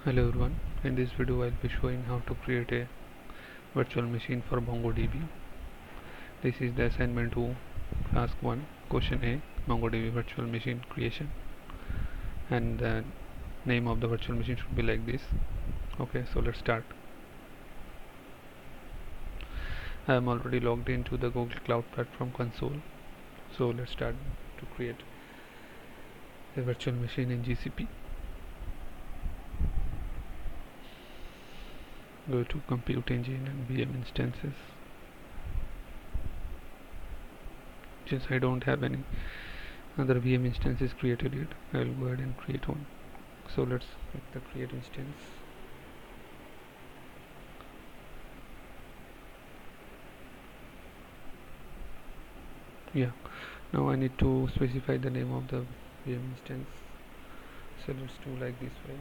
Hello everyone, in this video I'll be showing how to create a virtual machine for MongoDB. This is the assignment to task 1, question A, MongoDB virtual machine creation, and the name of the virtual machine should be like this. Okay, so let's start. I am already logged into the Google Cloud Platform console, so let's start to create a virtual machine in GCP. Go to compute engine and VM instances. Since I don't have any other VM instances created yet, I will go ahead and create one. So let's click the create instance. Yeah, now I need to specify the name of the VM instance. So let's do like this way.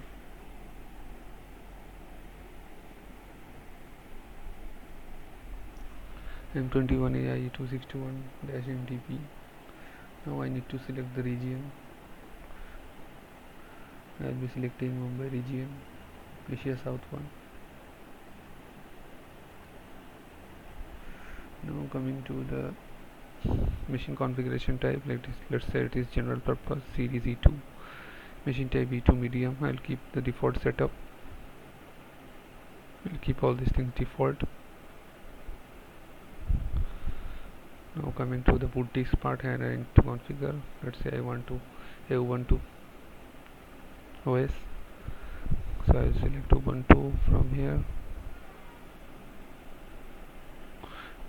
M21AIE261-MDB. Now I need to select the region. I will be selecting Mumbai region, Asia South 1. Now coming to the machine configuration type, like this, let's say it is general purpose series E2, machine type E2 medium. I'll keep the default setup. I'll keep all these things default. Now coming to the boot disk part, here I need to configure. Let's say I want to Ubuntu OS, so I'll select Ubuntu from here.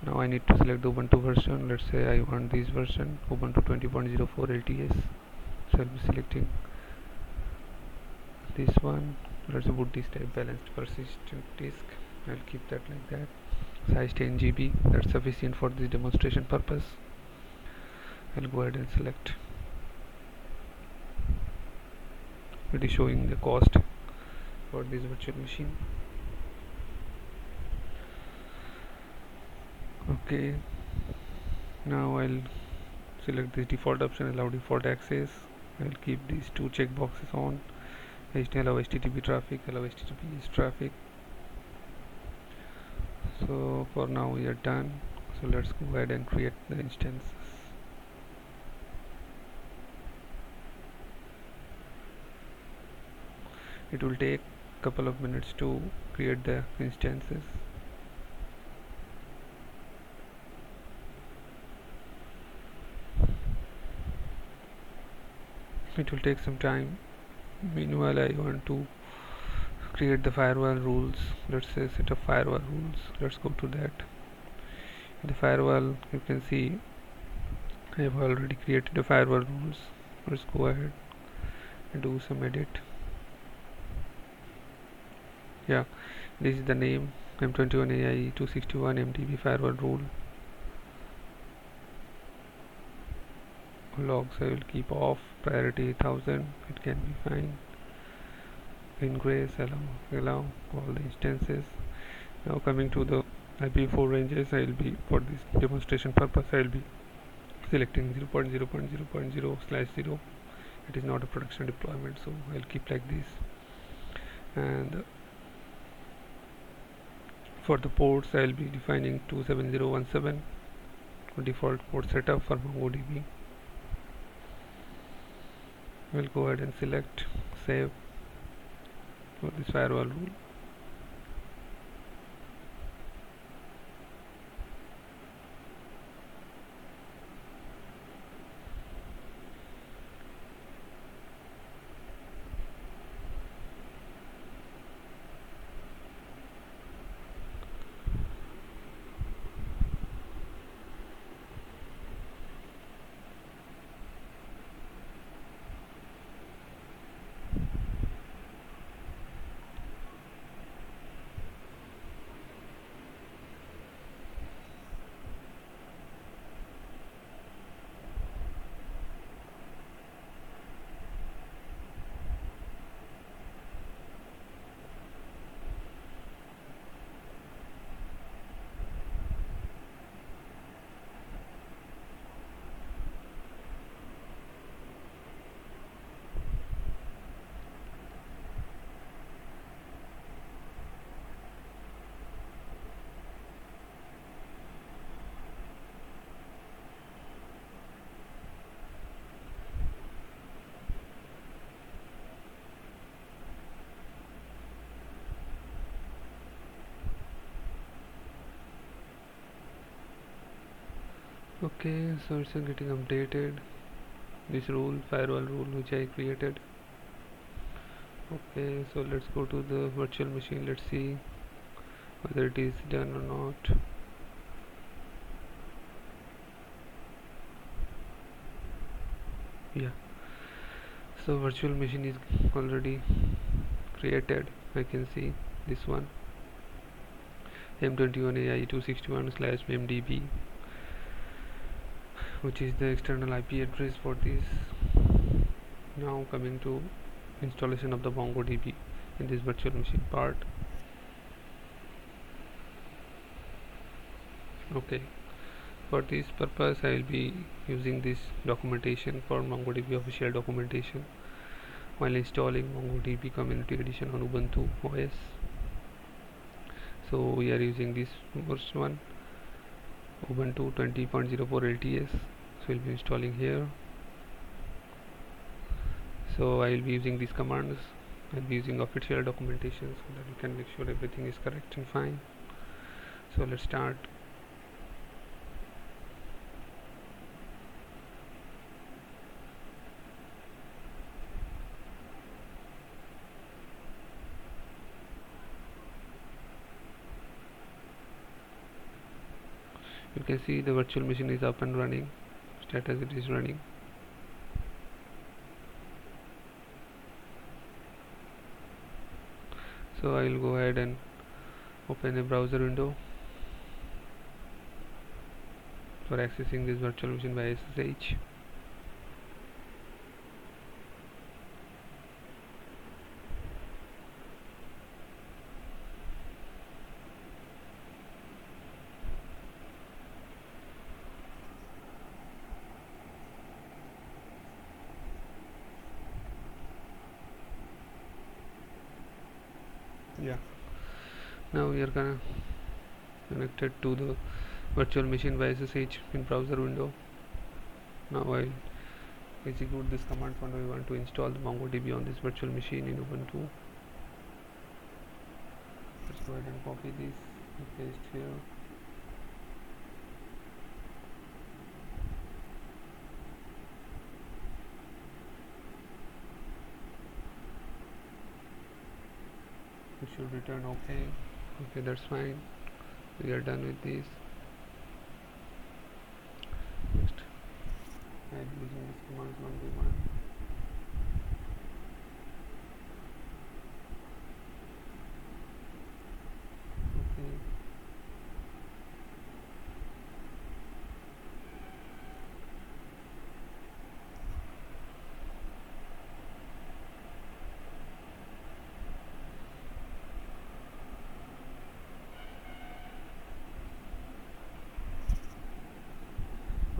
Now I need to select the Ubuntu version. Let's say I want this version, Ubuntu 20.04 LTS. So I'll be selecting this one. Let's boot disk type balanced persistent disk. I'll keep that like that. Size 10 GB. That's sufficient for this demonstration purpose. I'll go ahead and select. It is showing the cost for this virtual machine. Okay, now I'll select this default option, allow default access. I'll keep these two checkboxes on. Allow HTTP traffic, allow HTTPS traffic. So for now we are done. So let's go ahead and create the instances. It will take a couple of minutes to create the instances. It will take some time. Meanwhile, I want to create the firewall rules. Let's say set up firewall rules. Let's go to that. In the firewall, you can see I have already created the firewall rules. Let's go ahead and do some edit. Yeah, this is the name, M21AIE261 MDB firewall rule. Logs I will keep off, priority 1000, it can be fine. Ingress, allow all the instances. Now coming to the IPv4 ranges, I will be, for this demonstration purpose, I will be selecting 0.0.0.0/0. It is not a production deployment, so I will keep like this. And for the ports, I will be defining 27017 default port setup for MongoDB. We'll go ahead and select save for this firewall rule. Okay, so it's getting updated, this rule, firewall rule which I created. Okay, so let's go to the virtual machine. Let's see whether it is done or not. Yeah, so virtual machine is already created. I can see this one, M21AIE261/MDB, which is the external IP address for this. Now coming to installation of the MongoDB in this virtual machine part. Okay, for this purpose I will be using this documentation for MongoDB official documentation while installing MongoDB Community Edition on Ubuntu OS. So we are using this version one, Ubuntu 20.04 LTS. So we'll be installing here. So I will be using these commands. I'll be using official documentation so that you can make sure everything is correct and fine. So let's start. You can see the virtual machine is up and running. Status, it is running. So I will go ahead and open a browser window for accessing this virtual machine by SSH. Yeah, now we are connected to the virtual machine by SSH in browser window. Now I'll execute this command when we want to install the MongoDB on this virtual machine in Ubuntu. Let's go ahead and copy this and paste here. It should return okay. Okay, that's fine. We are done with this. Next, I'm using this commands one by one. Okay.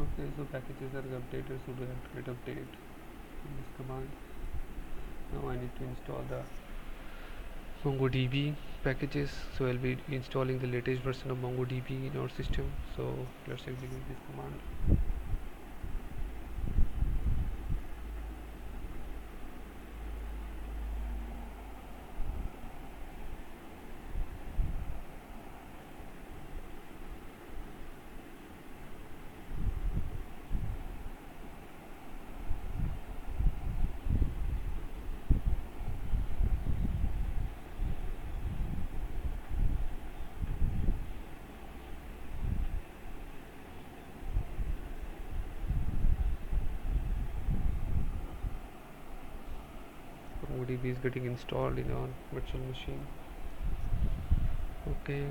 Okay, so packages are updated, so we have to get update in this command. Now I need to install the MongoDB packages, so I'll be installing the latest version of MongoDB in our system. So let's execute this command. MongoDB is getting installed in our virtual machine. Okay.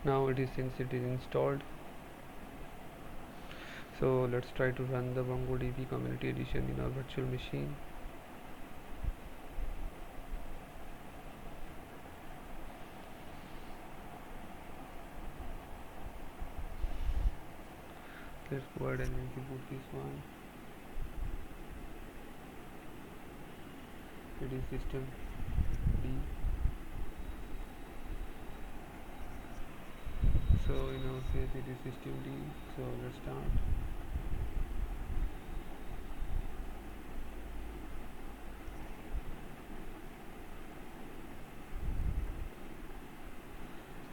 Now since it is installed, so let's try to run the MongoDB Community Edition in our virtual machine. Let's go ahead and execute this one. It is system D. So in our case it is system D. So let's start.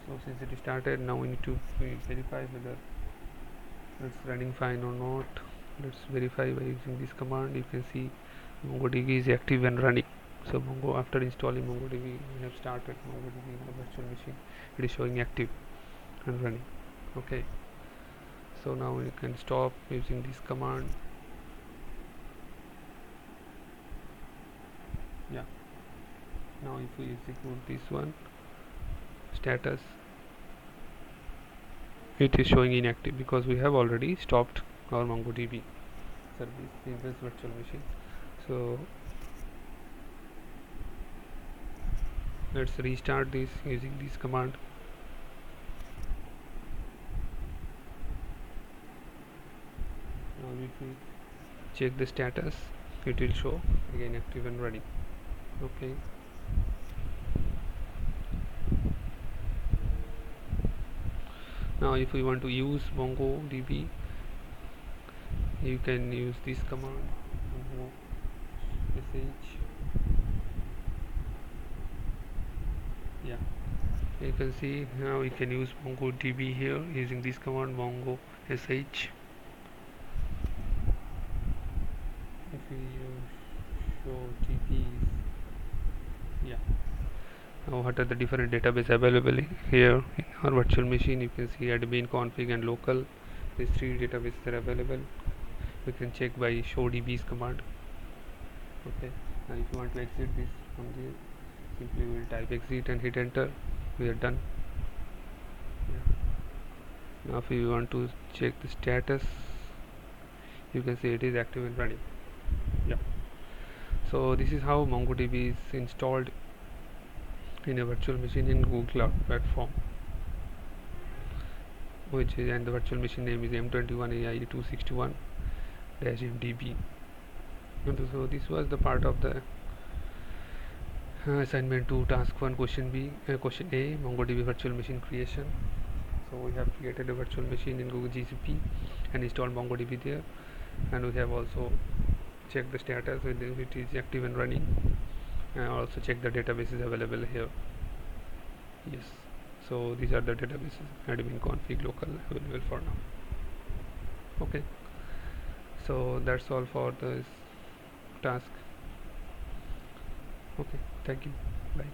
So since it is started, now we need to verify whether it's running fine or not. Let's verify by using this command. You can see MongoDB is active and running. So Mongo, after installing MongoDB, we have started MongoDB in the virtual machine. It is showing active and running. Okay, so now we can stop using this command. Yeah, now if we execute this one, status, it is showing inactive because we have already stopped our MongoDB service in this virtual machine. So let's restart this using this command. Now if we check the status, it will show again active and running. Okay, now if we want to use MongoDB, you can use this command, mongo sh. Yeah, you can see now we can use MongoDB here using this command, mongo sh. If we show GPs, yeah, now what are the different database available here in our virtual machine? You can see admin, config and local. These three databases are available. We can check by show dbs command. Okay, now if you want to exit this from here, simply we will type exit and hit enter. We are done. Yeah. Now if you want to check the status, you can see it is active and running. Yeah, so this is how MongoDB is installed in a virtual machine in Google Cloud Platform, which is, and the virtual machine name is M21AIE261 MDB. And so this was the part of the assignment 2, task 1, question B, question A, MongoDB virtual machine creation. So we have created a virtual machine in Google GCP and installed MongoDB there, and we have also checked the status whether it is active and running, and also check the databases available here. Yes, so these are the databases, admin, config, local, available for now. Okay, so that's all for this task. Okay, thank you, bye.